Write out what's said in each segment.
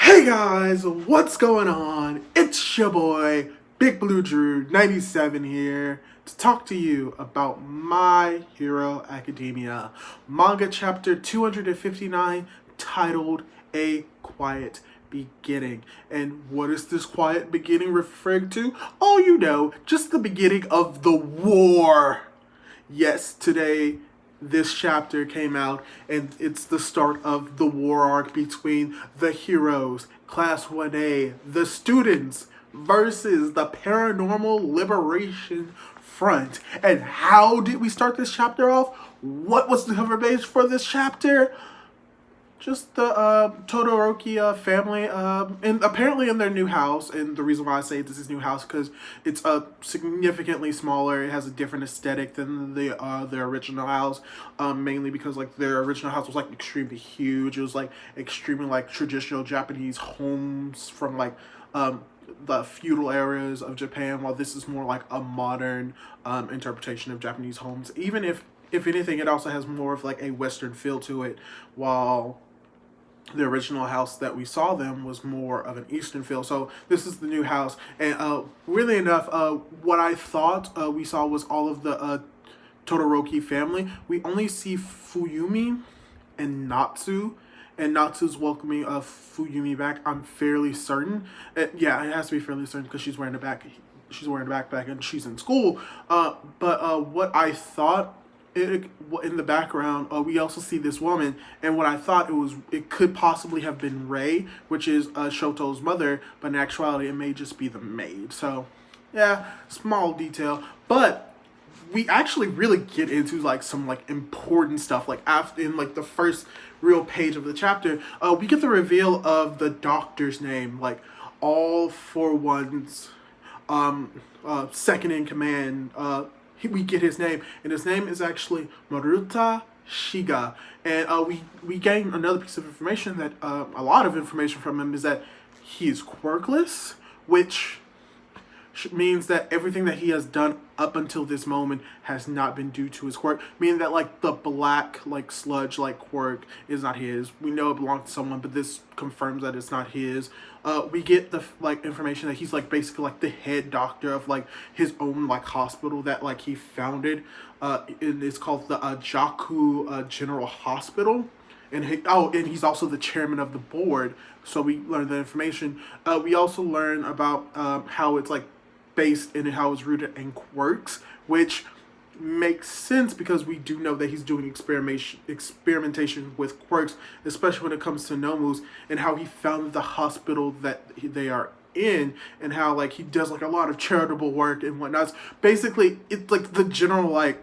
Hey guys, what's going on? It's your boy, Big Blue Drew 97 here to talk to you about My Hero Academia, manga chapter 259 titled A Quiet Beginning. And what is this quiet beginning referring to? Oh, you know, just the beginning of the war. Yes, today this chapter came out, and it's the start of the war arc between the heroes, Class 1A, the students, versus the Paranormal Liberation Front. And how did we start this chapter off? What was the cover page for this chapter? Just the Todoroki family, and apparently in their new house. And the reason why I say this is new house because it's significantly smaller. It has a different aesthetic than their original house, mainly because like their original house was like extremely huge. It was like extremely like traditional Japanese homes from like the feudal eras of Japan, while this is more like a modern interpretation of Japanese homes. Even if anything, it also has more of like a Western feel to it, while the original house that we saw them was more of an Eastern feel. So this is the new house. And really enough, what I thought we saw was all of the Todoroki family. We only see Fuyumi and Natsu. And Natsu's welcoming Fuyumi back, I'm fairly certain. Yeah, it has to be fairly certain because she's wearing a backpack and she's in school. But what I thought, in the background, we also see this woman, and what I thought it could possibly have been Rei, which is Shoto's mother, but in actuality, it may just be the maid. So, yeah, small detail, but we actually really get into like some like important stuff. Like after in like the first real page of the chapter, we get the reveal of the doctor's name, like all for one's second in command. We get his name, and his name is actually Maruta Shiga. And we gain another piece of information that a lot of information from him is that he is quirkless, which means that everything that he has done up until this moment has not been due to his quirk, meaning that like the black like sludge like quirk is not his. We know it belongs to someone, but this confirms that it's not his. We get the like information that he's like basically like the head doctor of like his own like hospital that like he founded, and it's called the Jaku General Hospital. And he's also the chairman of the board. So we learn the information. We also learn about how it's like based in how it's rooted in quirks, which makes sense because we do know that he's doing experimentation with quirks, especially when it comes to Nomus, and how he founded the hospital that they are in, and how like he does like a lot of charitable work and whatnot. Basically, it's like the general like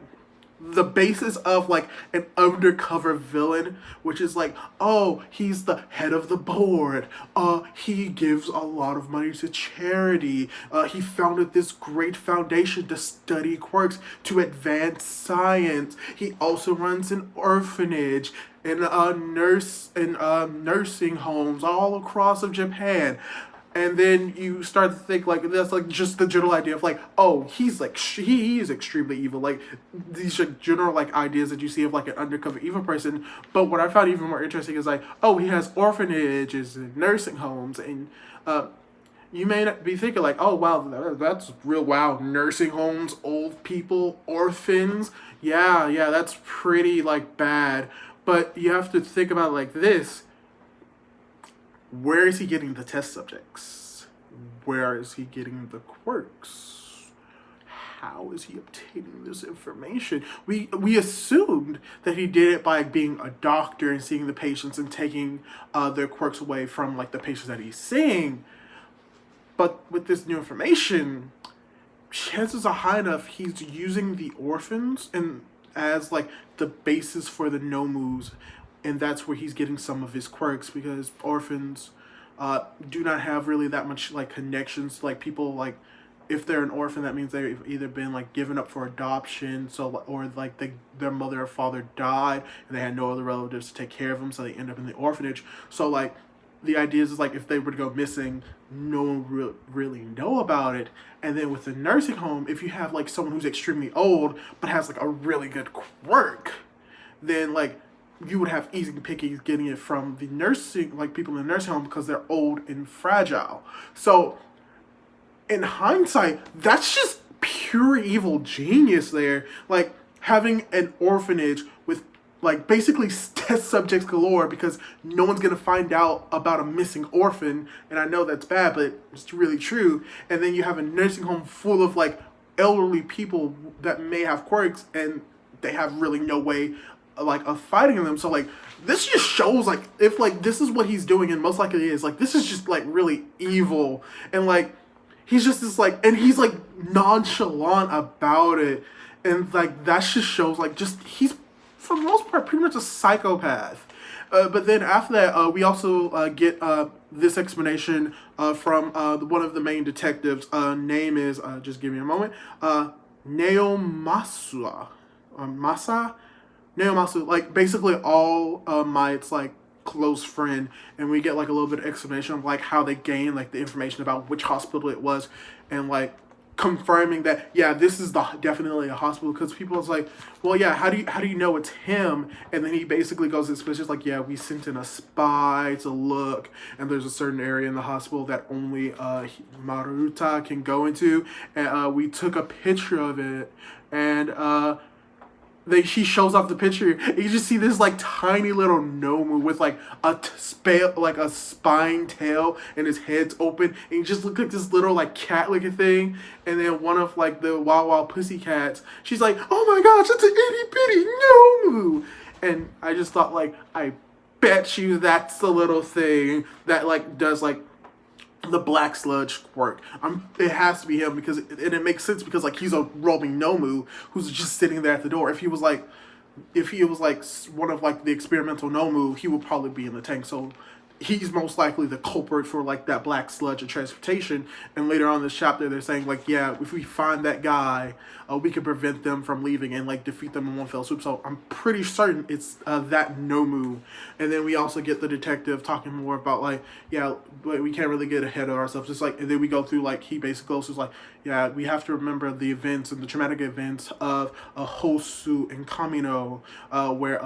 the basis of like an undercover villain, which is like, oh, he's the head of the board, he gives a lot of money to charity, he founded this great foundation to study quirks, to advance science, he also runs an orphanage and nursing homes all across of Japan. And then you start to think like that's like just the general idea of like, oh, he's like he is extremely evil. Like these are general like ideas that you see of like an undercover evil person. But what I found even more interesting is like, oh, he has orphanages and nursing homes, and you may not be thinking like, oh wow, that's real. Wow, nursing homes, old people, orphans. Yeah, that's pretty like bad. But you have to think about it like this. Where is he getting the test subjects? Where is he getting the quirks? How is he obtaining this information? We assumed that he did it by being a doctor and seeing the patients and taking their quirks away from like the patients that he's seeing. But with this new information, chances are high enough he's using the orphans and as like the basis for the Nomus. And that's where he's getting some of his quirks, because orphans do not have really that much like connections. Like people like, if they're an orphan, that means they've either been like given up for adoption, or like their mother or father died and they had no other relatives to take care of them, so they end up in the orphanage. So like the idea is like if they were to go missing, no one really know about it. And then with the nursing home, if you have like someone who's extremely old but has like a really good quirk, then like you would have easy pickings getting it from the nursing, like people in the nursing home, because they're old and fragile. So in hindsight, that's just pure evil genius there. Like having an orphanage with like basically test subjects galore because no one's gonna find out about a missing orphan, and I know that's bad, but it's really true. And then you have a nursing home full of like elderly people that may have quirks, and they have really no way like of fighting them. So like this just shows like if like this is what he's doing, and most likely is like this is just like really evil, and like he's just this like, and he's like nonchalant about it, and like that just shows like just he's for the most part pretty much a psychopath. But then after that, we also get this explanation from one of the main detectives. Name is just give me a moment. Neomasua, Masa, Neomasu. Like basically all Might's like close friend, and we get like a little bit of explanation of like how they gain like the information about which hospital it was, and like confirming that yeah, this is definitely a hospital, because people was like, well yeah, how do you know it's him? And then he basically goes it's just like, yeah, we sent in a spy to look, and there's a certain area in the hospital that only Maruta can go into, and we took a picture of it, and she shows off the picture, and you just see this like tiny little Nomu with like like a spine tail, and his head's open, and you just look like this little like cat looking thing. And then one of like the Wild Wild Pussycats, she's like, oh my gosh, it's an itty bitty Nomu. And I just thought like, I bet you that's the little thing that like does like the black sludge quirk. It has to be him, because it makes sense, because like he's a roaming Nomu who's just sitting there at the door. If he was like one of like the experimental Nomu, he would probably be in the tank. So he's most likely the culprit for like that black sludge and transportation. And later on in this chapter, they're saying like, yeah, if we find that guy, we can prevent them from leaving and like defeat them in one fell swoop. So I'm pretty certain it's that Nomu. And then we also get the detective talking more about like, yeah, but we can't really get ahead of ourselves. Just like, and then we go through like, he basically goes like, yeah, we have to remember the events and the traumatic events of Hosu and Kamino, where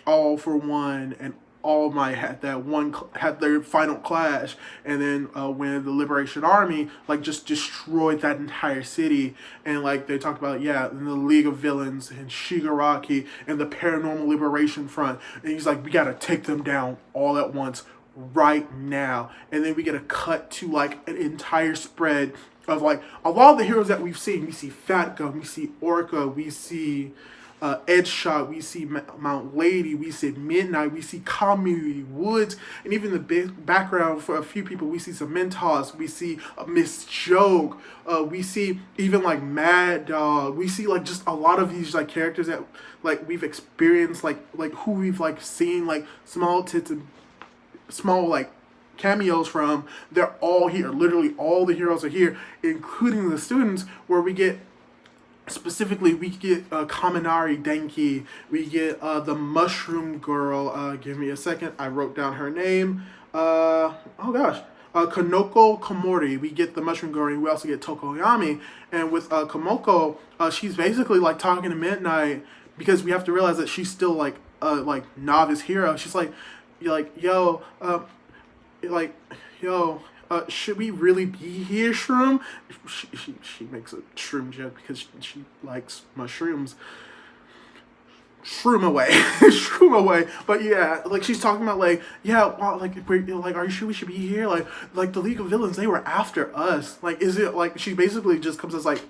All for One and All Might had their final clash, and then when the Liberation Army like just destroyed that entire city, and like they talked about and the League of Villains and Shigaraki and the Paranormal Liberation Front, and he's like, we gotta take them down all at once right now. And then we get a cut to like an entire spread of like a lot of the heroes that we've seen. We see Fat Gun, we see Orca, we see Edgeshot, we see Mount Lady, we see Midnight, we see Kamui Woods, and even the big background for a few people, we see some Mentos, we see Miss Joke, we see even like Mad Dog, we see like just a lot of these like characters that like we've experienced, like who we've like seen like small tits and small like cameos from. They're all here. Literally all the heroes are here, including the students, where we get specifically, we get Kaminari Denki, we get the Mushroom Girl, give me a second, I wrote down her name, Kanoko Komori. We get the Mushroom Girl, and we also get Tokoyami. And with Komoko, she's basically like talking to Midnight, because we have to realize that she's still like novice hero. She's like yo, should we really be here, Shroom? She makes a shroom joke because she likes mushrooms. Shroom away. Shroom away. But yeah, like she's talking about like, yeah, wow, like we're like, are you sure we should be here? Like the League of Villains, they were after us. Like, is it like she basically just comes as like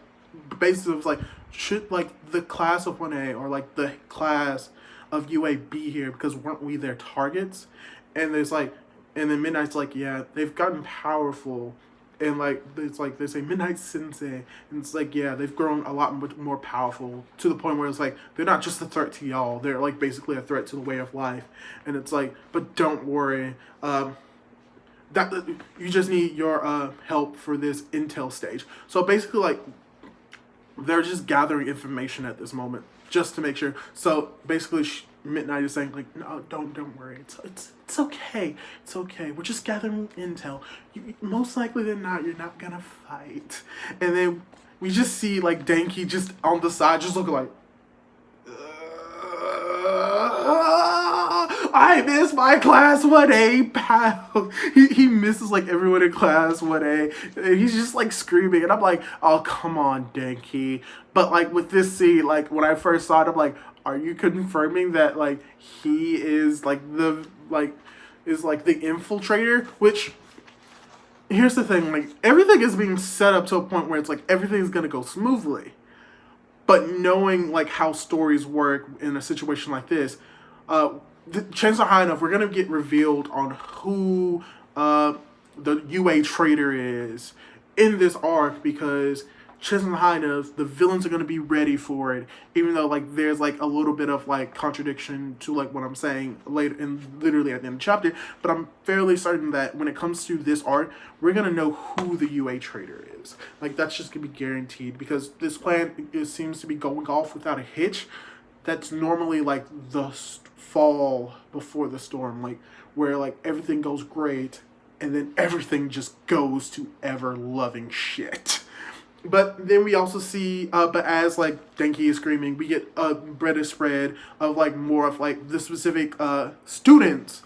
basically like, should like the class of 1A or like the class of UA be here, because weren't we their targets? And there's like, and then Midnight's like, yeah, they've gotten powerful, and like it's like they say Midnight Sensei, and it's like, yeah, they've grown a lot more powerful, to the point where it's like they're not just a threat to y'all, they're like basically a threat to the way of life. And it's like, but don't worry, that you just need your help for this intel stage. So basically, like they're just gathering information at this moment just to make sure. So basically, Midnight is saying like, no, don't worry, it's okay, it's okay. We're just gathering intel. Most likely than not, you're not gonna fight. And then we just see like Denki just on the side, just looking like, I miss my class 1A pal. He misses like everyone in class 1A. And he's just like screaming, and I'm like, oh come on, Denki. But like with this scene, like when I first saw it, I'm like, are you confirming that like he is like the infiltrator? Which, here's the thing, like everything is being set up to a point where it's like everything's gonna go smoothly. But knowing like how stories work in a situation like this, the chances are high enough we're gonna get revealed on who the UA traitor is in this arc, because chances are high enough the villains are gonna be ready for it. Even though like there's like a little bit of like contradiction to like what I'm saying later and literally at the end of the chapter, but I'm fairly certain that when it comes to this arc, we're gonna know who the UA traitor is. Like that's just gonna be guaranteed, because this plan seems to be going off without a hitch. That's normally like the fall before the storm, like where like everything goes great and then everything just goes to ever loving shit. But then we also see, but as like Denki is screaming, we get a Reddit spread of like more of like the specific students,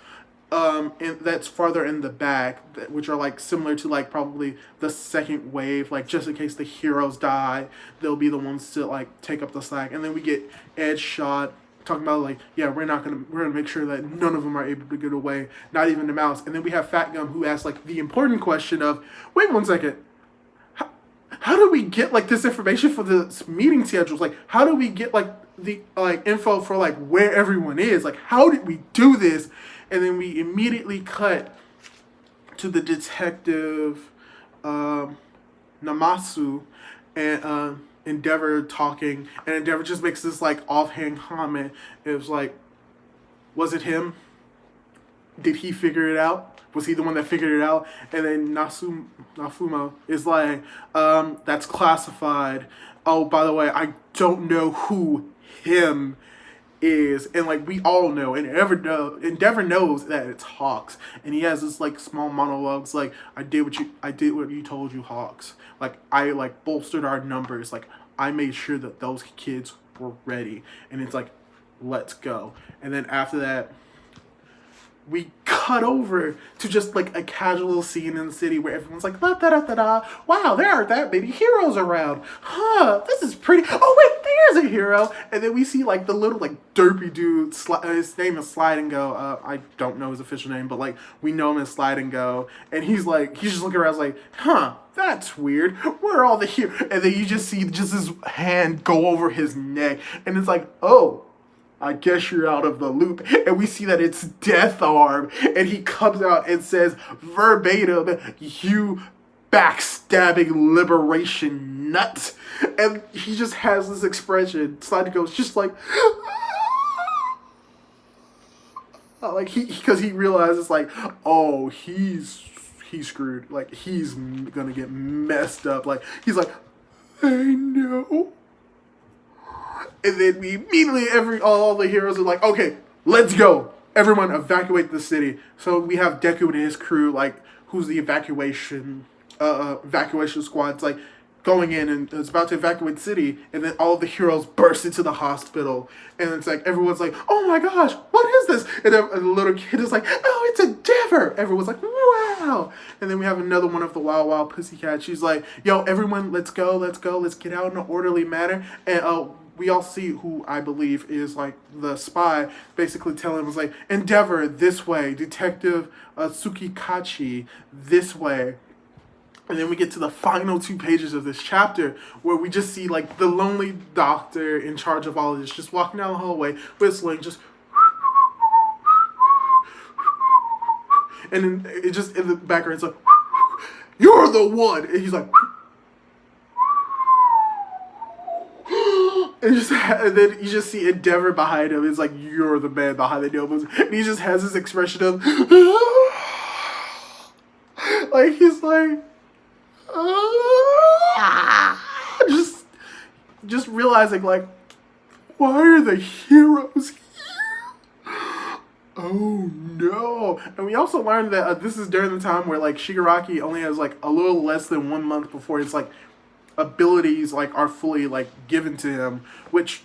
and that's farther in the back, which are like similar to like probably the second wave, like just in case the heroes die, they'll be the ones to like take up the slack. And then we get Ed shot talking about like, yeah, we're gonna make sure that none of them are able to get away, not even the mouse. And then we have Fat Gum, who asks like the important question of, wait 1 second. How do we get like this information for the meeting schedules? Like, how do we get like the like info for like where everyone is? Like, how did we do this? And then we immediately cut to the detective Namasu and Endeavor talking, and Endeavor just makes this like offhand comment. It was like, was it him? Did he figure it out? Was he the one that figured it out? And then Nafumo is like, that's classified. Oh, by the way, I don't know who him is. And like we all know, and Endeavor knows that it's Hawks. And he has this like small monologues like, I did what you told you, Hawks. Like I like bolstered our numbers. Like I made sure that those kids were ready. And it's like, let's go. And then after that, we cut over to just like a casual scene in the city where everyone's like, da da da da da. Wow, there aren't that many heroes around. Huh, this is pretty. Oh wait, there's a hero. And then we see like the little like derpy dude. His name is Slide and Go. I don't know his official name, but like we know him as Slide and Go. And he's just looking around like, huh, that's weird. Where are all the heroes? And then you just see just his hand go over his neck, and it's like, oh, I guess you're out of the loop. And we see that it's Death Arm. And he comes out and says verbatim, you backstabbing liberation nut. And he just has this expression. Slide goes just like, like because he realizes like, oh, he's screwed. Like he's gonna get messed up. Like he's like, I know. And then we immediately, all the heroes are like, okay, let's go. Everyone evacuate the city. So we have Deku and his crew, like, who's the evacuation squad's like going in and it's about to evacuate the city. And then all of the heroes burst into the hospital. And it's like, everyone's like, oh my gosh, what is this? And then a little kid is like, oh, it's Endeavor. Everyone's like, wow. And then we have another one of the Wild Wild Pussycat. She's like, yo, everyone, let's go. Let's get out in an orderly manner. And, we all see who I believe is like the spy basically telling him, was like, Endeavor this way, Detective Tsukikachi this way. And then we get to the final 2 pages of this chapter where we just see like the lonely doctor in charge of all of this just walking down the hallway whistling, just and then it just in the background it's like, you're the one, and he's like, and then you just see Endeavor behind him. It's like, you're the man behind the notebooks. And he just has this expression of, like, he's like, just realizing, like, why are the heroes here? Oh, no. And we also learned that this is during the time where, like, Shigaraki only has, like, a little less than 1 month before it's, like, abilities like are fully like given to him, which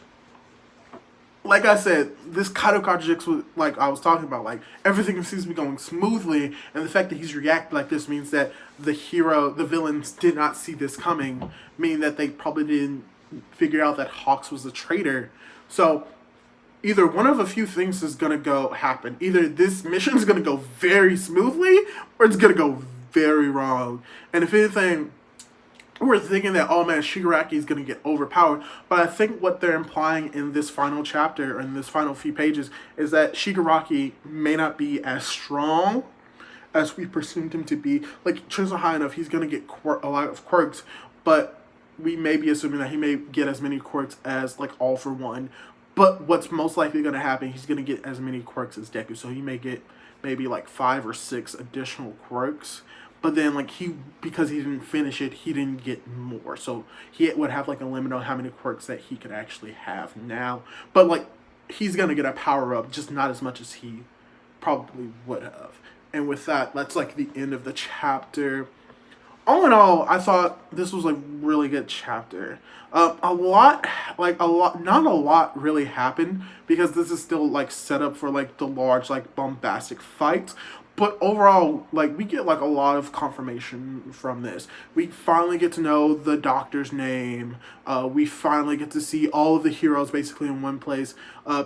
like I said, this kind of contradicts with, like I was talking about, like everything seems to be going smoothly, and the fact that he's reacting like this means that the villains did not see this coming, meaning that they probably didn't figure out that Hawks was a traitor. So either one of a few things is gonna go happen. Either this mission is gonna go very smoothly, or it's gonna go very wrong. And if anything, we're thinking that, oh man, Shigaraki is going to get overpowered. But I think what they're implying in this final chapter, or in this final few pages, is that Shigaraki may not be as strong as we presumed him to be. Like, chances are high enough he's going to get a lot of quirks, but we may be assuming that he may get as many quirks as, like, All For One. But what's most likely going to happen, he's going to get as many quirks as Deku. So he may get maybe, like, 5 or 6 additional quirks. But then, like, because he didn't finish it, he didn't get more. So he would have, like, a limit on how many quirks that he could actually have now. But, like, he's going to get a power-up, just not as much as he probably would have. And with that, that's, like, the end of the chapter. All in all, I thought this was a really good chapter. Not a lot really happened, because this is still, like, set up for, like, the large, like, bombastic fight. But overall, like, we get, like, a lot of confirmation from this. We finally get to know the Doctor's name. We finally get to see all of the heroes basically in one place.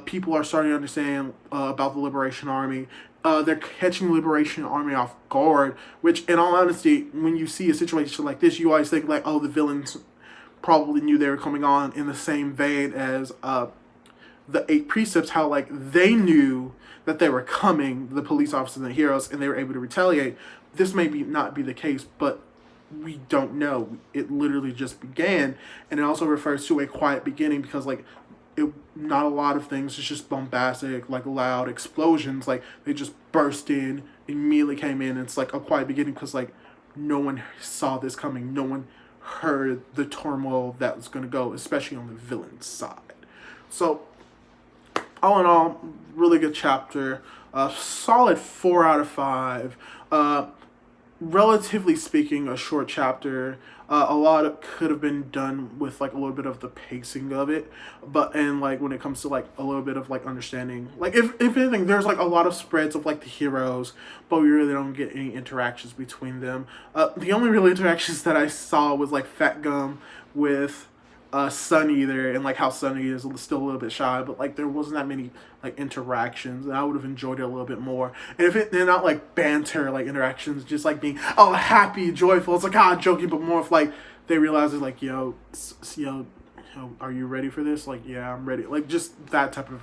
People are starting to understand about the Liberation Army. They're catching the Liberation Army off guard, which, in all honesty, when you see a situation like this, you always think, like, oh, the villains probably knew they were coming on, in the same vein as the 8 precepts, how, like, they knew that they were coming, the police officers and the heroes, and they were able to retaliate. This may not be the case, but we don't know. It literally just began, and it also refers to a quiet beginning, because, like, not a lot of things, it's just bombastic, like, loud explosions, like, they just burst in, immediately came in, and it's, like, a quiet beginning, because, like, no one saw this coming, no one heard the turmoil that was going to go, especially on the villain side. So, all in all, really good chapter. Solid 4 out of 5. Relatively speaking, a short chapter. A lot could have been done with, like, a little bit of the pacing of it, and like when it comes to, like, a little bit of, like, understanding, like, if anything, there's, like, a lot of spreads of, like, the heroes, but we really don't get any interactions between them. The only real interactions that I saw was, like, Fat Gum with Sun Eater, and, like, how Sun Eater is still a little bit shy, but, like, there wasn't that many, like, interactions, and I would have enjoyed it a little bit more. And if they're not, like, banter, like, interactions, just, like, being, oh, happy, joyful, it's like, joking, but more of, like, they realize it's like, yo, are you ready for this? Like, yeah, I'm ready. Like, just that type of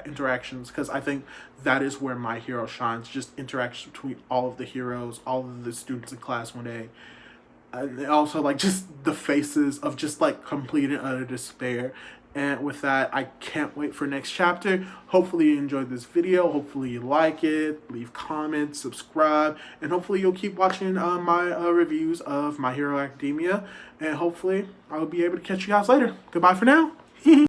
interactions, because I think that is where My Hero shines, just interactions between all of the heroes, all of the students in class one day. And also, like, just the faces of just, like, complete and utter despair. And with that, I can't wait for next chapter. Hopefully you enjoyed this video. Hopefully you like it. Leave comments, subscribe, and hopefully you'll keep watching my reviews of My Hero Academia. And hopefully I'll be able to catch you guys later. Goodbye for now.